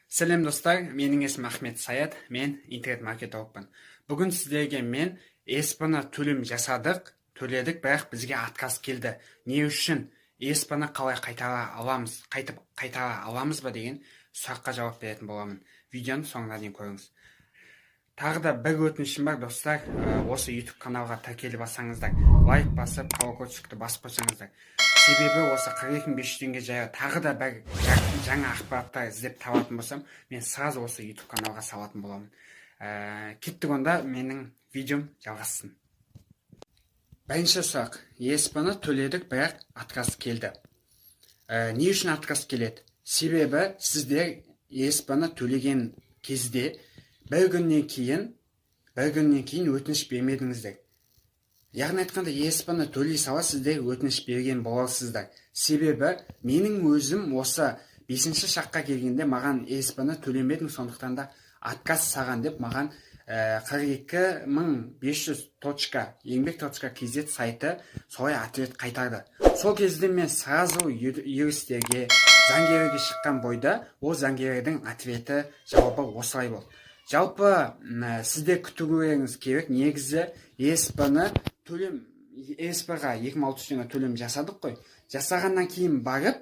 Сәлем достар, менің есімім Ахмет Саят, мен интернет-маркетологпын. Бүгін сіздерге мен ESPN-ы төлем жасадық, төледік, бірақ бізге отказ келді. Не үшін ESPN-ы қалай қайтып қайтара аламыз ба деген сұраққа жауап беретін боламын. Видеоны соңына дейін көріңіз. Тағы да бір өтінішім бар достар, осы YouTube каналға тіркеліп алсаңыздар, лайк басып, колокольчикті басып қойсаңыздар. Себебі осы 42.500 теңге жайлы тағы да бір жаңа ақпараттар іздеп табатын болсам, мен сразу осы YouTube каналға салатын боламын. Кеттік онда, менің видеом жалғассын. Бірінші сұрақ, ESPN-ы төледік, бірақ отказ келді. Не үшін отказ келеді? Себебі сіздер ESPN-ы төлеген кезде бір күннен кейін өтініш бермедіңіздер. Яғни айтқанда ESPN-ы төлей сала сіздер өтініш берген боласыздар. Себебі менің өзім осы 5-ші шаққа келгенде маған ESPN-ы төлемедім, сондықтан да отказ саған деп маған 42.500.еңбек.kz сайты солай ответ қайтарды. Сол кезде мен сразу юристерге, заңгерге шыққан бойда, ол заңгердің ответі, жауабы осылай болды. Жалпы сізде күтуіңіз керек. Негізі ESPN-ы ESPN-ға 2600 теңге төлем жасадық қой. Жасағаннан кейін барып,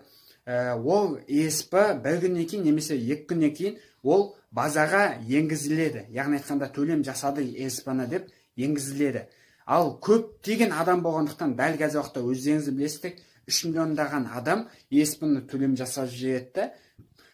ол ESPN бір күннен кейін немесе 2 күннен кейін ол базаға енгізіледі. Яғни айтқанда төлем жасады ESPN деп енгізіледі. Ал көптеген адам болғандықтан дәл қазір уақытта өздеріңіз білесіздер, 3 миллиондаған адам ESPN-ны төлем жасап жіберді.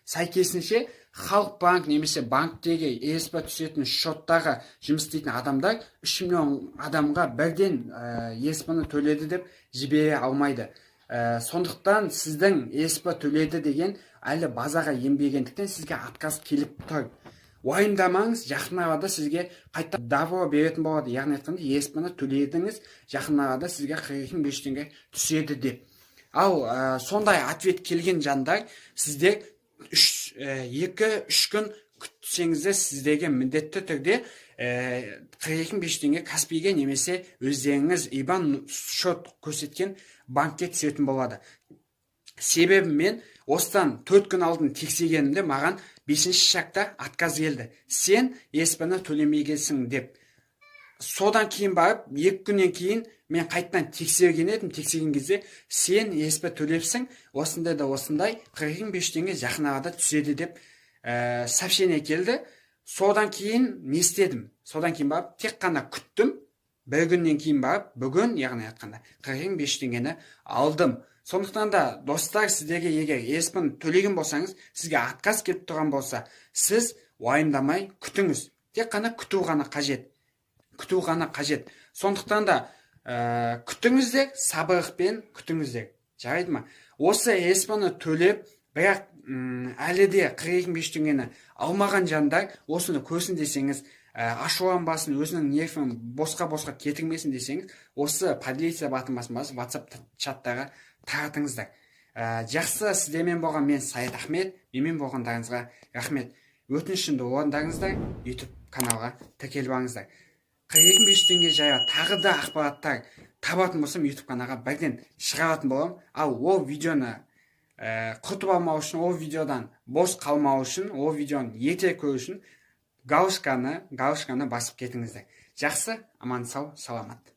Сәйкесінше Халық банк немесе банктегі ESPN түсетін шоттағы жұмыс істейтін адамдар 3 миллион адамға бірден ESPN-ны төледі деп жібере алмайды. Сондықтан сіздің ESPN төледі деген әлі базаға енбегендіктен сізге отказ келіп тұр. Уайымдамаңыз, жақын арада сізге қайта добро беретін болады. Яғни айтқанда ESPN-ны төледіңіз, жақын арада сізге 42.500 теңге түседі деп. Ал сондай ответ келген жандар сіздер 2-3 күн күтсеңіздер сіздерге міндетті түрде 42.500 теңге Каспийге немесе өздеріңіз IBAN шот көрсеткен банкке түсетін болады. Себебі мен осыдан 4 күн алдын тексергенімде маған 5-ші шақта отказ келді. Сен ESPN-ны төлемегенсің деп. Содан кейін барып 2 күннен кейін мен қайтадан тексерген едім. Тексерген кезде сен ESPN төлепсің, осындай да осындай 42.500 теңге жақын арада түседі деп сообщение келді. Содан кейін не істедім? Содан кейін барып тек қана күттім. Бір күннен кейін барып бүгін, яғни айтқанда 42.500 теңгені алдым. Сондықтан да достар, сіздерге егер ESPN төлеген болсаңыз, сізге отказ келіп тұрған болса, сіз уайымдамай күтіңіз. Тек қана күту ғана қажет. Сондықтан да күтіңіздер, сабырлықпен күтіңіздер. Жарайды ма? Осы ESPN-ны төлеп, бірақ әлі де 42.500 теңгені алмаған жандар осыны көрсін десеңіз, ашуланбасын, өзінің нервін босқа кетірмесін десеңіз, осы полиция батырмасын басып WhatsApp чаттарға таратыңыздар. Жақсы, сіздермен болған мен Саят Ахмет, менімен болғандарыңызға рахмет. Өтінішімді орындарыңыздар, YouTube каналға тіркеліп алыңыздар. 42.500 теңге жайлы тағы да ақпараттар табатын болсам, YouTube каналға бірден шығаратын боламын. Ал ол видеоны құртып алмау үшін, ол видеодан бос қалмау үшін, ол видеоны ерте көру үшін галочканы басып кетіңіздер. Жақсы, аман сау, саламат.